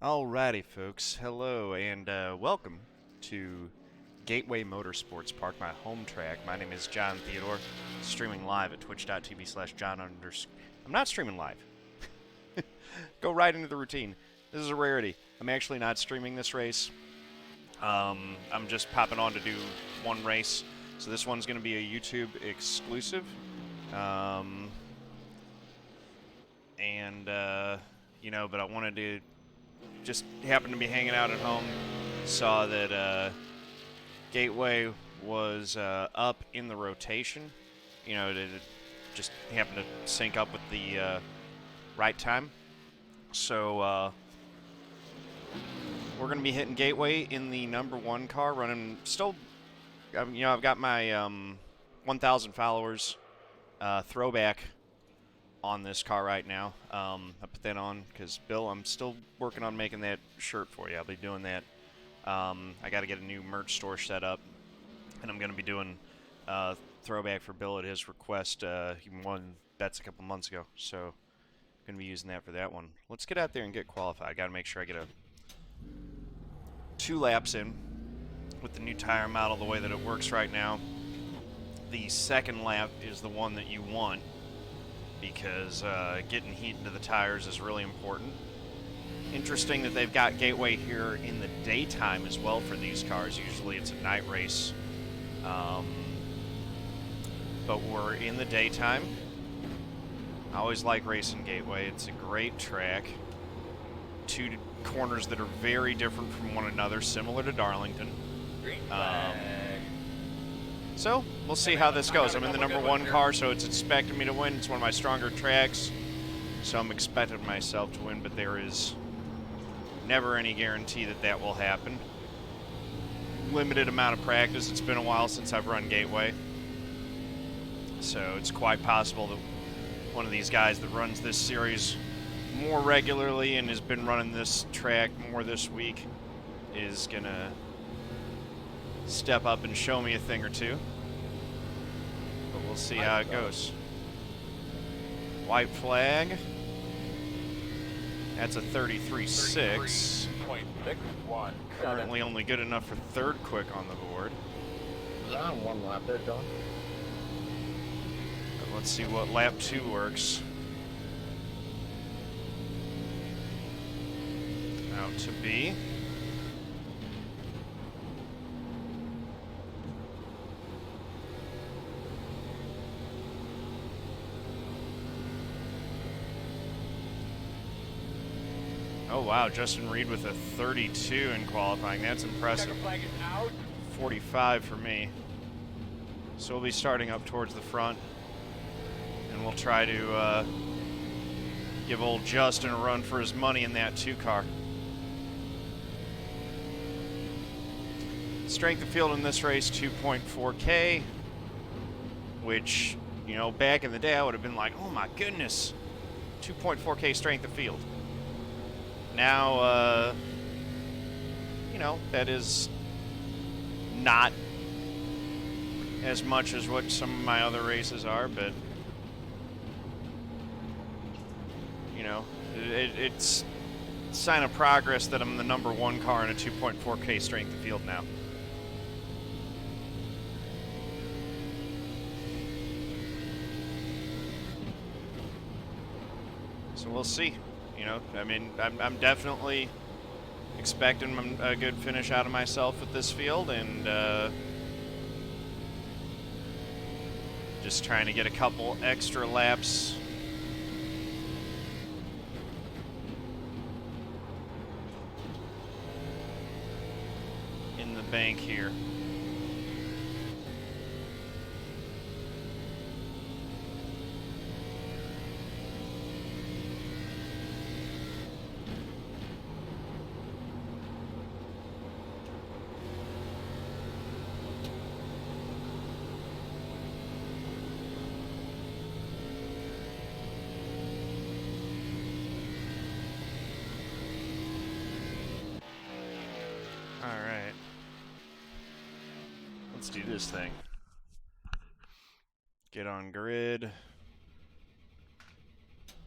Alrighty, folks. Hello and welcome to Gateway Motorsports Park, my home track. My name is John Theodore, streaming live at twitch.tv/John_. I'm not streaming live. Go right into the routine. This is a rarity. I'm actually not streaming this race. I'm just popping on to do one race. So this one's going to be a YouTube exclusive. But I wanted to just happened to be hanging out at home, saw that Gateway was up in the rotation. It just happened to sync up with the right time. So we're going to be hitting Gateway in the #1 car, running still. I've got my 1,000 followers throwback on this car right now. I put that on because, Bill, I'm still working on making that shirt for you. I'll be doing that. I got to get a new merch store set up, and I'm going to be doing throwback for Bill at his request. He won bets a couple months ago, so I'm going to be using that for that one. Let's get out there and get qualified. I got to make sure I get 2 laps in with the new tire model the way that it works right now. The second lap is the one that you want, because getting heat into the tires is really important. Interesting that they've got Gateway here in the daytime as well for these cars. Usually it's a night race. But we're in the daytime. I always like racing Gateway. It's a great track. 2 corners that are very different from one another, similar to Darlington. So, we'll see how this goes. I'm in the #1 car, so it's expecting me to win. It's one of my stronger tracks, so I'm expecting myself to win, but there is never any guarantee that that will happen. Limited amount of practice. It's been a while since I've run Gateway, so it's quite possible that one of these guys that runs this series more regularly and has been running this track more this week is going to step up and show me a thing or two. But we'll see how it goes. White flag. That's a 33.6. Currently only good enough for 3rd quick on the board. On 1 lap there, John. But let's see what lap 2 works. Out to be. Oh, wow, Justin Reed with a 32 in qualifying. That's impressive. 45 for me. So we'll be starting up towards the front, and we'll try to give old Justin a run for his money in that 2 car. Strength of field in this race, 2.4K, which, back in the day I would have been like, oh my goodness, 2.4K strength of field. Now, that is not as much as what some of my other races are, but, it's a sign of progress that I'm the #1 car in a 2.4K strength of field now. So we'll see. I'm definitely expecting a good finish out of myself with this field, and just trying to get a couple extra laps in the bank here. Let's do this thing. Get on grid.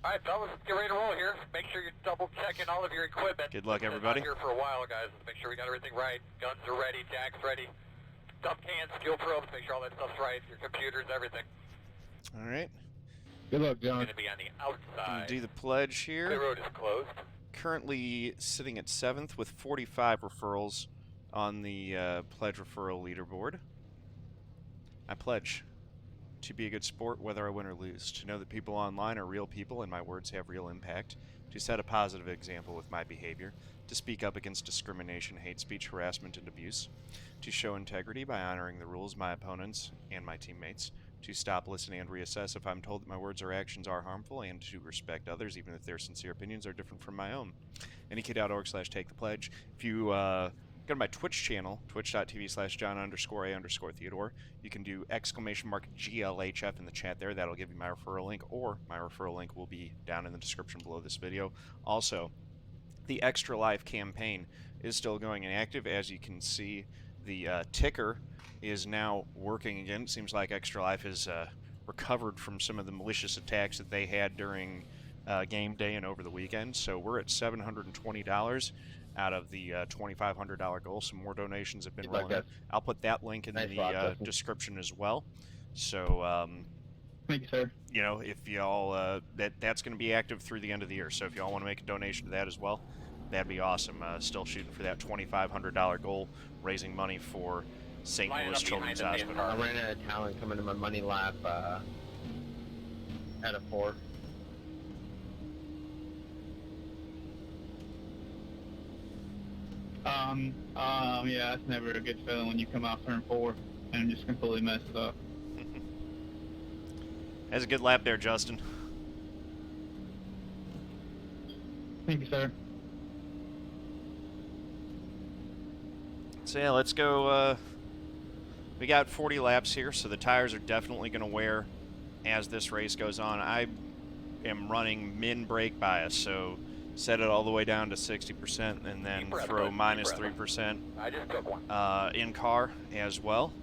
All right, fellas, get ready to roll here. Make sure you're double checking all of your equipment. Good luck, everybody. Been out here for a while, guys. Make sure we got everything right. Guns are ready, jacks ready. Dump cans, fuel probes, make sure all that stuff's right. Your computers, everything. All right. Good luck, John. Going to be on the Gonna outside. do the pledge The here. road is closed. Currently sitting at 7th with 45 referrals on the pledge referral leaderboard. I pledge to be a good sport whether I win or lose, to know that people online are real people and my words have real impact, to set a positive example with my behavior, to speak up against discrimination, hate speech, harassment, and abuse, to show integrity by honoring the rules, my opponents, and my teammates, to stop, listen, and reassess if I'm told that my words or actions are harmful, and to respect others even if their sincere opinions are different from my own. NEK.org/take the pledge. If you go to my Twitch channel, twitch.tv/John_A_Theodore, you can do !GLHF in the chat there. That'll give you my referral link, or my referral link will be down in the description below this video. Also, the Extra Life campaign is still going and active. As you can see, the ticker is now working again. It seems like Extra Life has recovered from some of the malicious attacks that they had during game day and over the weekend. So we're at $720 out of the $2,500 goal. Some more donations have been Good luck, rolling in. guys. I'll put that link in Nice the luck, Justin. description as well. So, Thank you, sir. you know, if y'all, that's going to be active through the end of the year. So if y'all want to make a donation to that as well, that'd be awesome. Still shooting for that $2,500 goal, raising money for St. Lining Louis up Children's behind the Hospital. I ran out of talent coming to my money lap at a 4. Yeah, it's never a good feeling when you come off turn 4 and just completely mess it up. That's a good lap there, Justin. Thank you, sir. So yeah, let's go. We got 40 laps here, so the tires are definitely going to wear as this race goes on. I am running min brake bias, so set it all the way down to 60% and then Deep breath, throw bud. minus Deep breath. 3% I just took one. in car as well.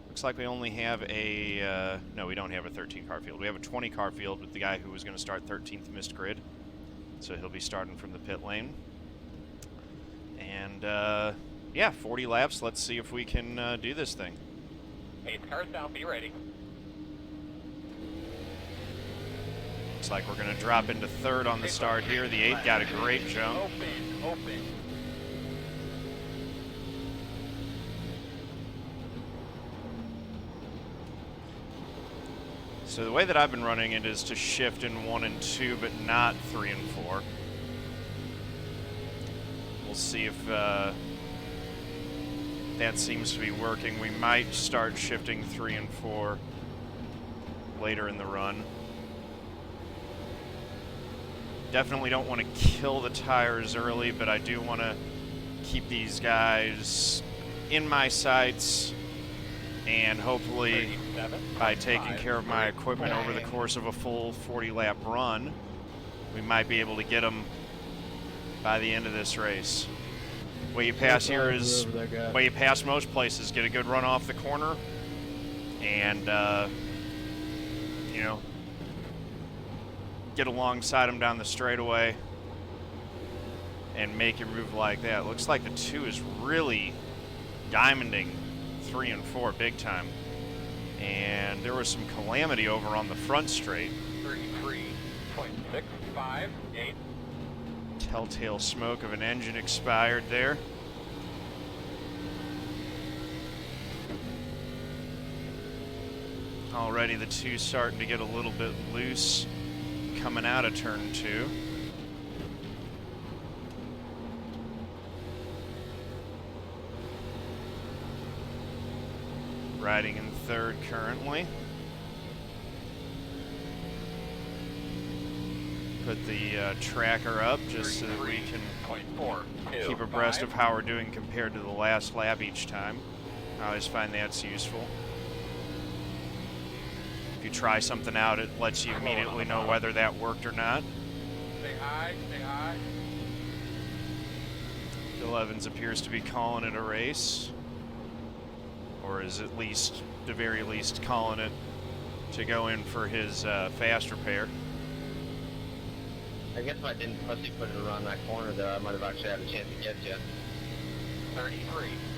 Looks like we only have a no, we don't have a 13 car field. We have a 20 car field with the guy who was going to start 13th missed grid, so he'll be starting from the pit lane. And yeah, 40 laps. Let's see if we can do this thing. 8 cars down, be ready. Looks like we're going to drop into third on the start here. The 8 got a great jump. Open. So the way that I've been running it is to shift in 1 and 2, but not 3 and 4. We'll see if that seems to be working. We might start shifting 3 and 4 later in the run. Definitely don't want to kill the tires early, but I do want to keep these guys in my sights, and hopefully by taking care of my equipment over the course of a full 40-lap run, we might be able to get them by the end of this race. Way you pass here is way you pass most places. Get a good run off the corner, and you know, get alongside them down the straightaway and make your move like that. Looks like the 2 is really diamonding 3 and 4 big time. And there was some calamity over on the front straight. 33.658. Telltale smoke of an engine expired there. Already the 2 starting to get a little bit loose coming out of turn 2. Riding in third currently. Put the tracker up just so that we can keep abreast of how we're doing compared to the last lap each time. I always find that's useful. If you try something out, it lets you immediately know whether that worked or not. Stay high, stay high. Bill Evans appears to be calling it a race, or is at least, the very least, calling it to go in for his fast repair. I guess if I didn't pussy put it around that corner though, I might have actually had a chance to get you.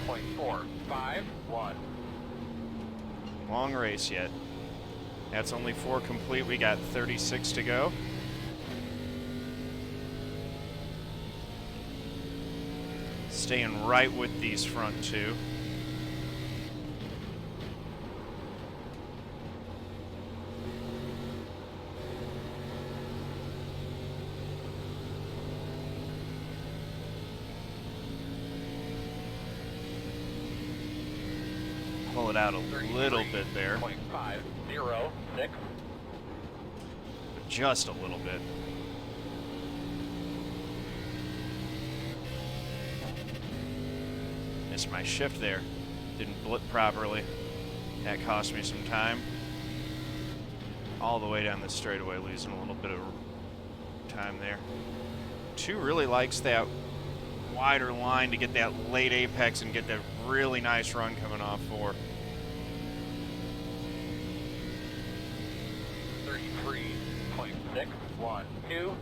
33.451. Long race yet. That's only 4 complete. We got 36 to go. Staying right with these front two. Pull it out a little bit there. 0.506. Just a little bit. Missed my shift there. Didn't blip properly. That cost me some time. All the way down the straightaway, losing a little bit of time there. 2 really likes that wider line to get that late apex and get that really nice run coming off 4. 33.612.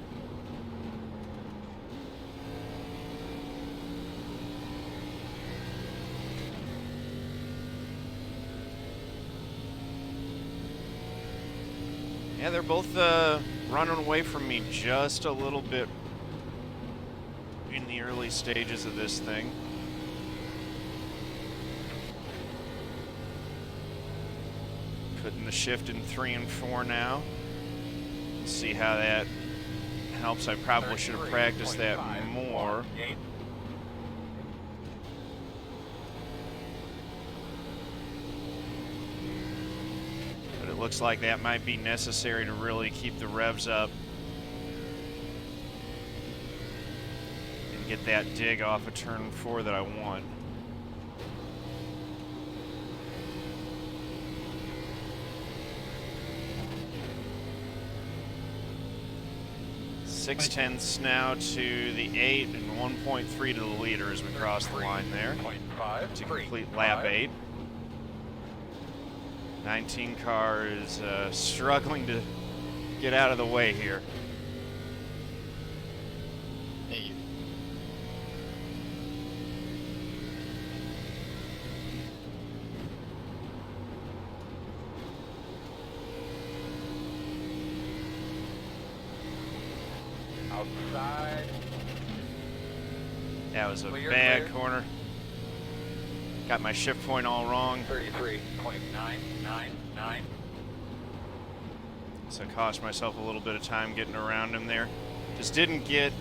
Yeah, they're both running away from me just a little bit in the early stages of this thing. Putting the shift in 3 and 4 now. See how that helps. I probably should have practiced that more. But it looks like that might be necessary to really keep the revs up and get that dig off of turn 4 that I want. Six tenths now to the 8 and 1.3 to the leader as we cross the line there to complete lap 8. 19 car is struggling to get out of the way here. Outside. That was a Well, you're bad clear. corner. Got my shift point all wrong. 33.999. So I cost myself a little bit of time getting around him there. Just didn't get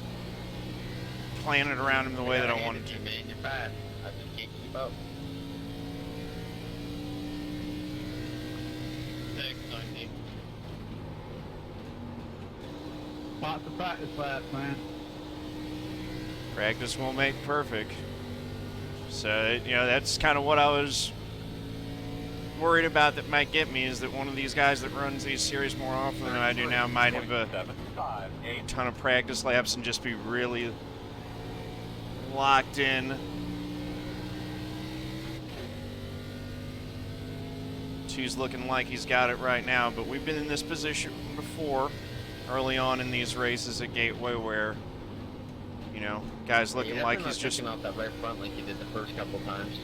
planted around him the way that I wanted to. Man, you're fast. I just can't keep up. Lots of practice laps, man. Practice won't make perfect. So, you know, that's kind of what I was worried about that might get me, is that one of these guys that runs these series more often than I do now might have a ton of practice laps and just be really locked in. Two's looking like he's got it right now, but we've been in this position before early on in these races at Gateway where, you know, guys looking like he's just out that right front like he did the first couple times.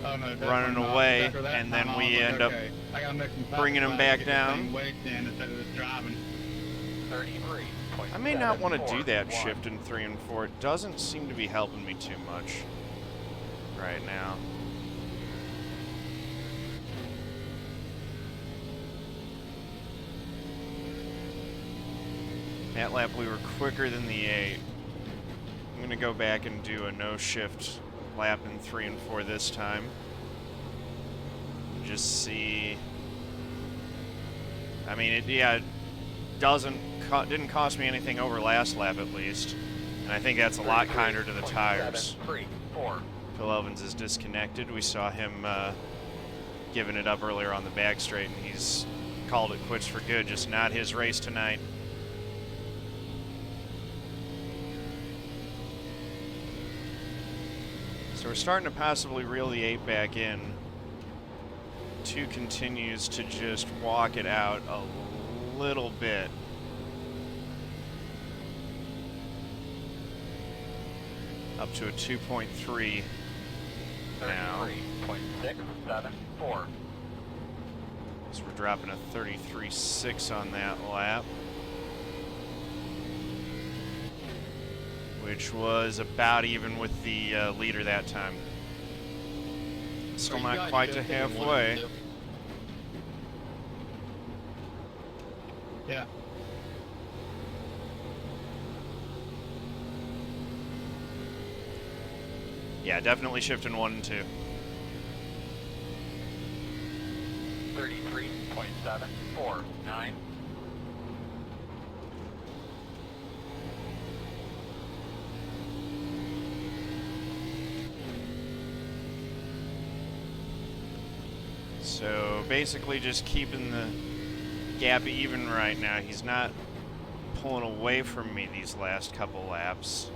Oh, no, running away, and then we end up bringing him back down. I may not want to do that shift in 3 and 4. It doesn't seem to be helping me too much right now. That lap we were quicker than the 8. I'm going to go back and do a no shift lap in 3 and 4 this time. Just see. I mean, it didn't cost me anything over last lap at least, and I think that's a lot kinder to the tires. Phil Evans is disconnected. We saw him giving it up earlier on the back straight, and he's called it quits for good. Just not his race tonight. So we're starting to possibly reel the 8 back in 2 continues to just walk it out a little bit. Up to a 2.3 now. 33.674. So we're dropping a 33.6 on that lap, which was about even with the leader that time. Still not quite to halfway. Yeah. Yeah, definitely shifting 1 and 2. 33.749. So basically just keeping the gap even right now. He's not pulling away from me these last couple laps.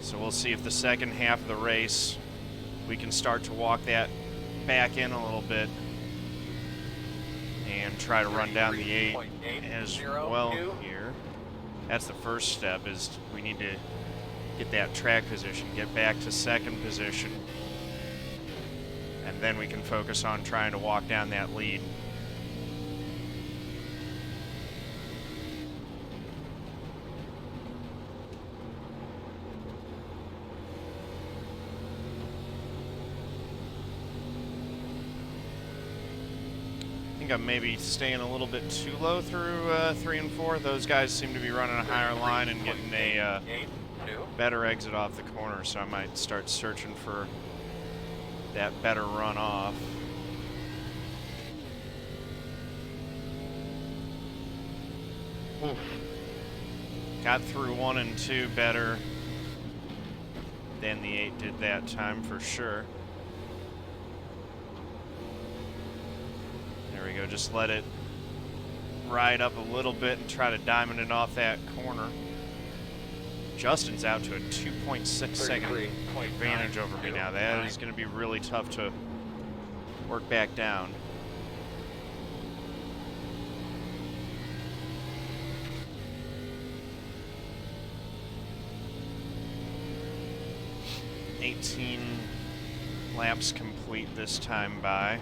So we'll see if the second half of the race we can start to walk that back in a little bit and try to run down the 8 as well here. That's the first step, is we need to get that track position, get back to second position, and then we can focus on trying to walk down that lead. I think I'm maybe staying a little bit too low through 3 and 4. Those guys seem to be running a higher line and getting a better exit off the corner, so I might start searching for that better run off. Oof. Got through 1 and 2 better than the 8 did that time for sure. There we go, just let it ride up a little bit and try to diamond it off that corner. Justin's out to a 2.6 second advantage over me now. That is going to be really tough to work back down. $18 laps complete this time by.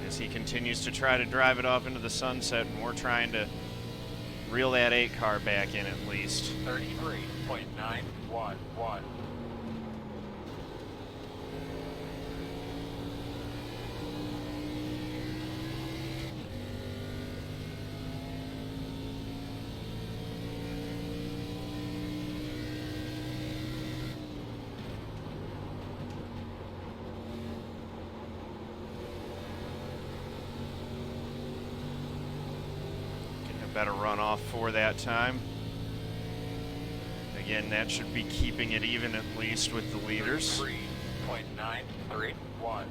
As he continues to try to drive it off into the sunset, and we're trying to reel that 8 car back in at least. 33.911. Better run off for that time. Again, that should be keeping it even at least with the leaders. 3.931.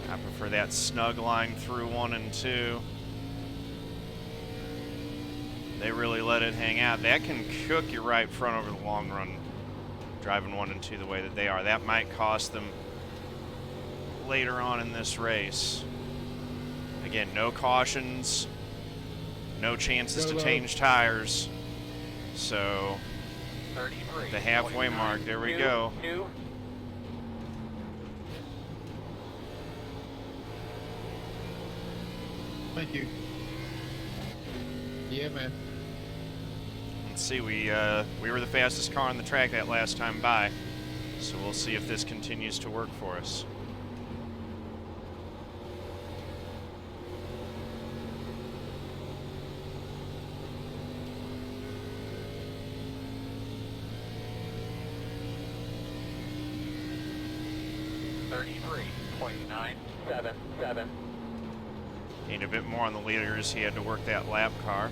I prefer that snug line through 1 and 2. They really let it hang out. That can cook your right front over the long run, driving 1 and 2 the way that they are. That might cost them later on in this race. Again, no cautions, no chances to change tires. So the halfway mark, there we go. Thank you. Yeah, man. Let's see, we were the fastest car on the track that last time by, so we'll see if this continues to work for us. .977. Gained a bit more on the leaders. He had to work that lap car.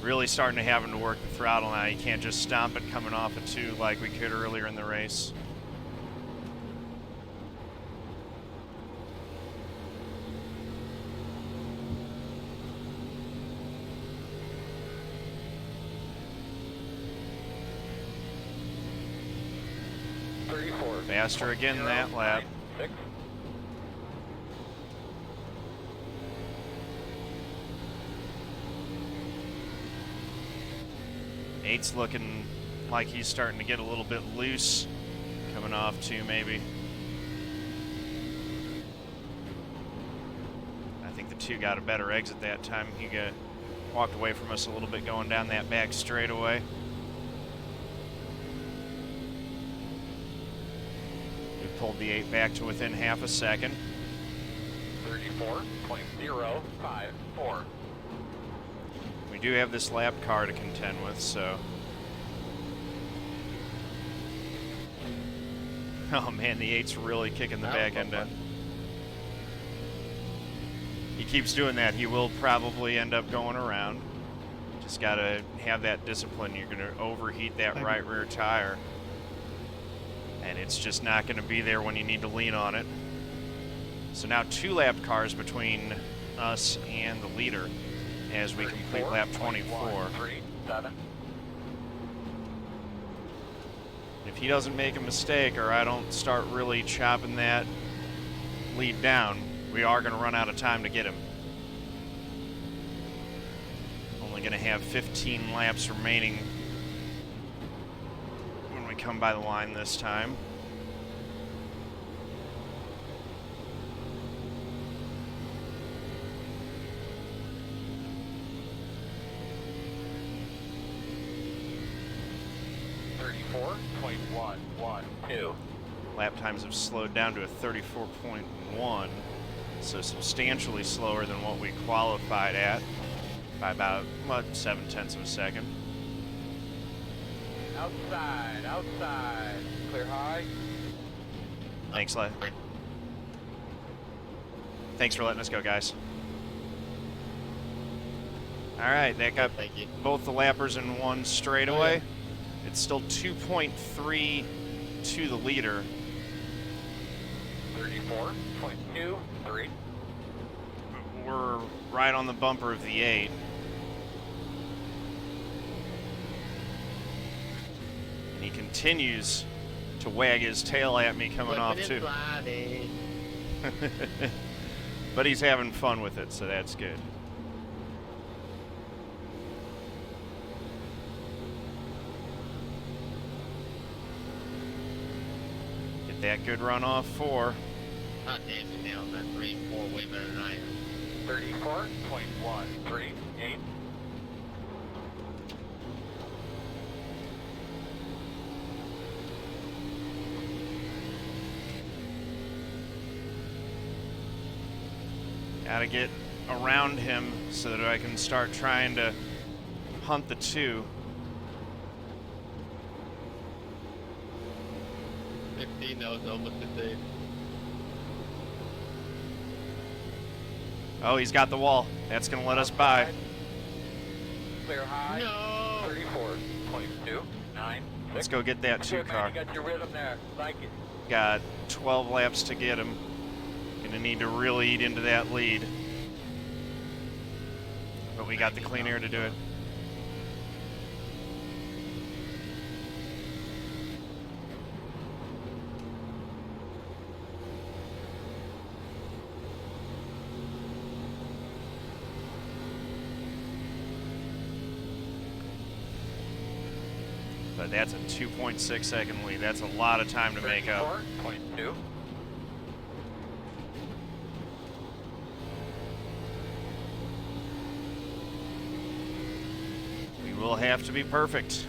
Really starting to have him to work the throttle now. You can't just stomp it coming off a 2 like we could earlier in the race. Faster again that lap. 6. Eight's looking like he's starting to get a little bit loose. Coming off 2 maybe. I think the 2 got a better exit that time. He walked away from us a little bit going down that back straightaway. Pulled the 8 back to within half a second. 34.054. We do have this lap car to contend with, so. Oh man, the 8's really kicking the back end in. He keeps doing that. He will probably end up going around. Just gotta have that discipline. You're gonna overheat that right rear tire. And it's just not going to be there when you need to lean on it. So now 2 lap cars between us and the leader as we complete lap 24. If he doesn't make a mistake or I don't start really chopping that lead down, we are going to run out of time to get him. Only going to have 15 laps remaining come by the line this time. .112. Lap times have slowed down to a 34.1, so substantially slower than what we qualified at by about, what, 0.7 of a second. Outside. Clear high. Thanks, Thanks for letting us go, guys. All right, that got both the lappers in one straightaway. It's still 2.3 to the leader. 34.23. We're right on the bumper of the 8. And he continues to wag his tail at me coming off too. But he's having fun with it, so that's good. Get that good run off 4. Hot damn, you nailed that 3 and 4 way better than I am. 34.138. Gotta get around him so that I can start trying to hunt the 2. 15, that was almost a save. Oh, he's got the wall. That's gonna let us by. Clear high. No! 34.296. Let's go get that 2 car. You got your rhythm there. Like it. Got 12 laps to get him. Gonna need to really eat into that lead. But we got the clean air to do it. But that's a 2.6 second lead. That's a lot of time to make up. 34.2. Will have to be perfect.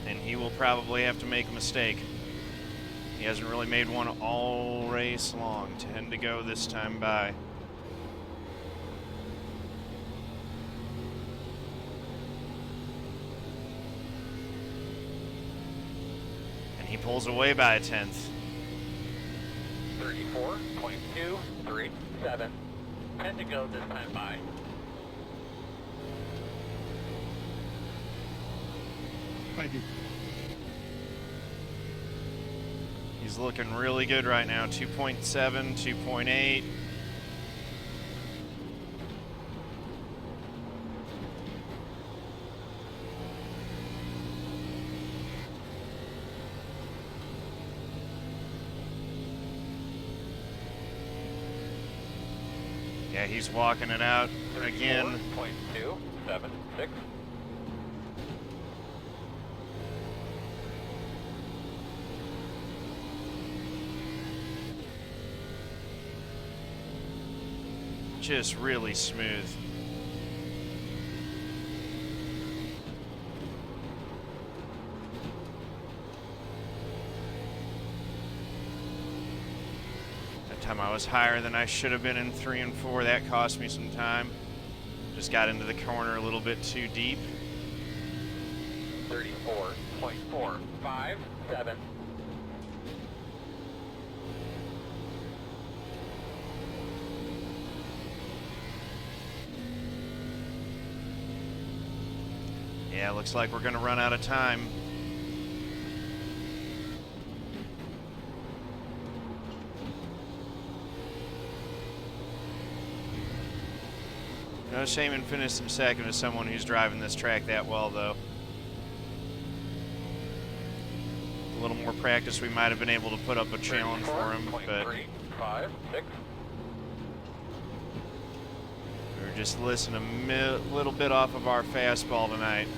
And he will probably have to make a mistake. He hasn't really made one all race long. 10 to go this time by. And he pulls away by a 10th. 34.237. 10 to go this time by. Thank you. He's looking really good right now. 2.7, 2.8. Yeah, he's walking it out again. 34.276. Just really smooth. That time I was higher than I should have been in 3 and 4. That cost me some time. Just got into the corner a little bit too deep. 34.457. Yeah, looks like we're gonna run out of time. No shame in finishing second as someone who's driving this track that well, though. A little more practice, we might have been able to put up a challenge for him, but 34.356. we were just listening a little bit off of our fastball tonight.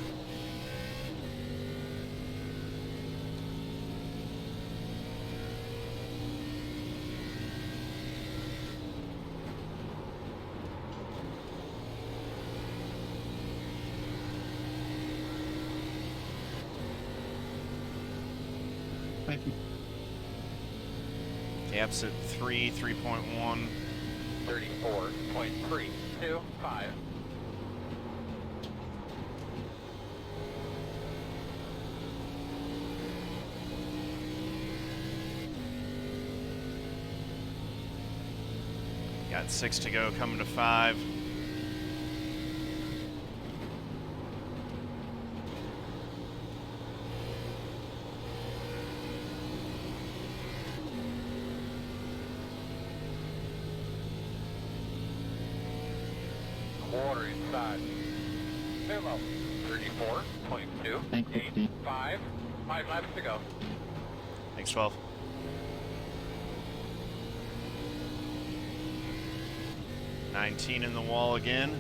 Thank you. Caps at 3, 3.1. 34.325. Got 6 to go, coming to 5. Quarter inside. Sumo. 34.285. Thank you, Steve. 5 laps to go. Thanks, 12. $19 in the wall again.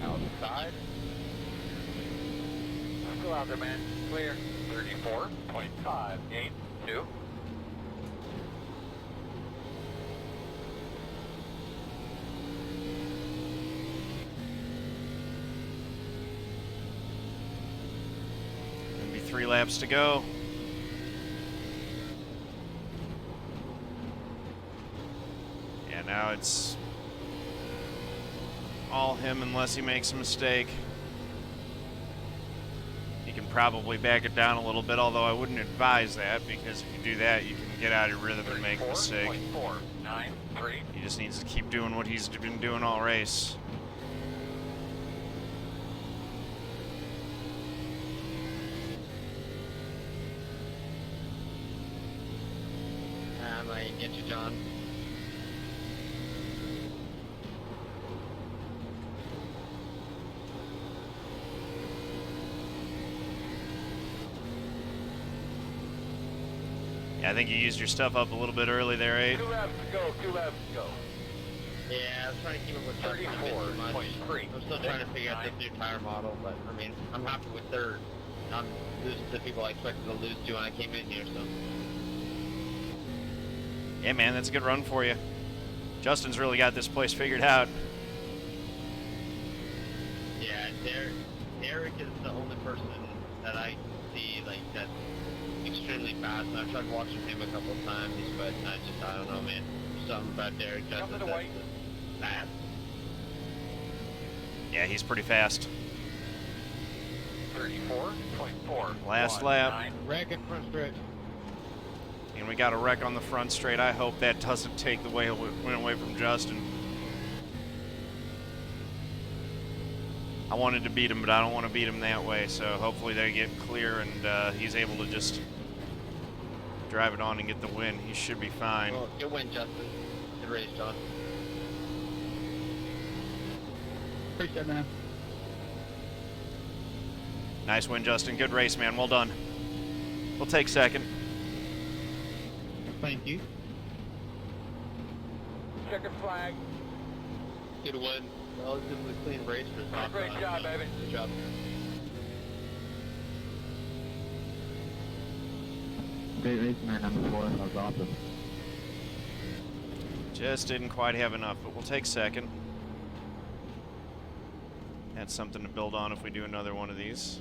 Outside. Still out there, man. Clear. 34.582. Gonna be 3 laps to go. Yeah, now it's all him unless he makes a mistake. He can probably back it down a little bit, although I wouldn't advise that, because if you do that, you can get out of rhythm and make a mistake. 34.493. He just needs to keep doing what he's been doing all race. I might get you, John. Yeah, I think you used your stuff up a little bit early there, 8. 2 laps to go. 2 laps to go. Yeah, I was trying to keep up with Justin a bit too much. 34.3. I'm still trying to figure out this new tire model, but I mean, I'm happy with third. I'm losing to people I expected to lose to when I came in here, so. Yeah, man, that's a good run for you. Justin's really got this place figured out. Yeah, Eric is the only person that I see like that's extremely fast. And I've tried watching him a couple of times, but I don't know, man. There's something about Eric Jeffery Coming to white. Fast. Yeah, he's pretty fast. 34.4. Last lap. 19. Wreck at front stretch. And we got a wreck on the front straight. I hope that doesn't take the win away from Justin. I wanted to beat him, but I don't want to beat him that way. So hopefully they get clear and he's able to just drive it on and get the win. He should be fine. Well, good win, Justin. Good race, John. Appreciate that, man. Nice win, Justin. Good race, man. Well done. We'll take second. Thank you. Checkered flag. Good win. Relatively clean race for top. Great job, baby. Good job. Great race, man. Number 4. That was awesome. Just didn't quite have enough, but we'll take second. That's something to build on if we do another one of these.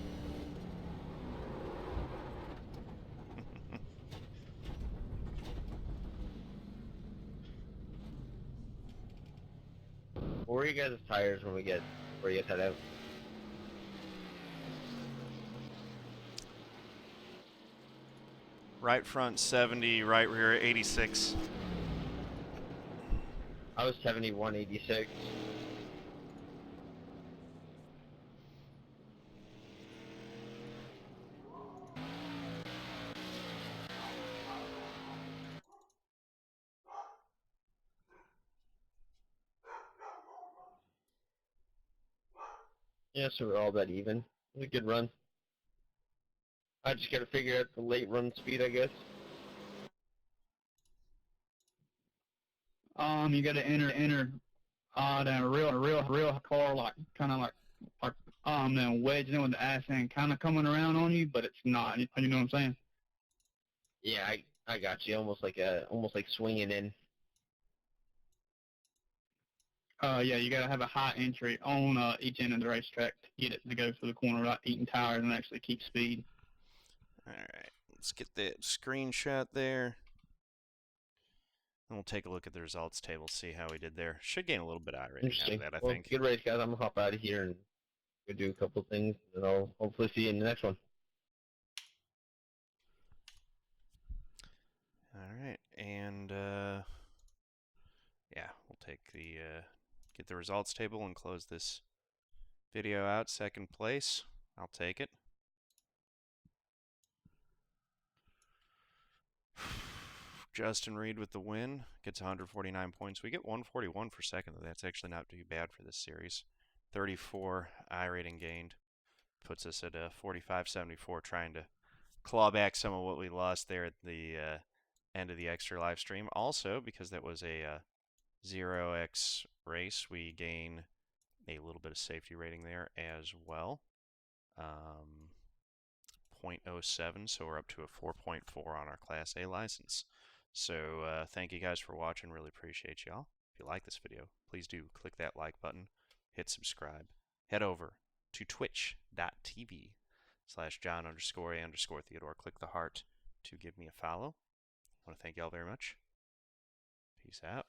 Where are you guys' tires when we get where you guys head out? Right front 70, right rear 86. I was 71.86. Yeah, so we're all about even. It was a good run. I just gotta figure out the late run speed, I guess. You gotta enter down a real car, like kind of like then wedged in with the ass end, kind of coming around on you, but it's not. You know what I'm saying? Yeah, I got you. Almost like swinging in. Yeah, you gotta have a high entry on each end of the racetrack to get it to go through the corner without eating tires and actually keep speed. Alright, let's get that screenshot there. And we'll take a look at the results table, see how we did there. Should gain a little bit of iRacing out of Interesting. that, I Well, think. good race, guys. I'm gonna hop out of here and go do a couple things, and I'll hopefully see you in the next one. Alright, and yeah, we'll take the get the results table and close this video out. Second place, I'll take it. Justin Reed with the win, gets 149 points. We get 141 for second, though. That's actually not too bad for this series. 34 iRating gained, puts us at a 45.74, trying to claw back some of what we lost there at the end of the extra live stream. Also, because that was a 0x race, we gain a little bit of safety rating there as well. 0.07, so we're up to a 4.4 on our Class A license. So thank you guys for watching. Really appreciate y'all. If you like this video, please do click that like button, hit subscribe, head over to twitch.tv/John_A_Theodore. Click the heart to give me a follow. I want to thank y'all very much. Peace out.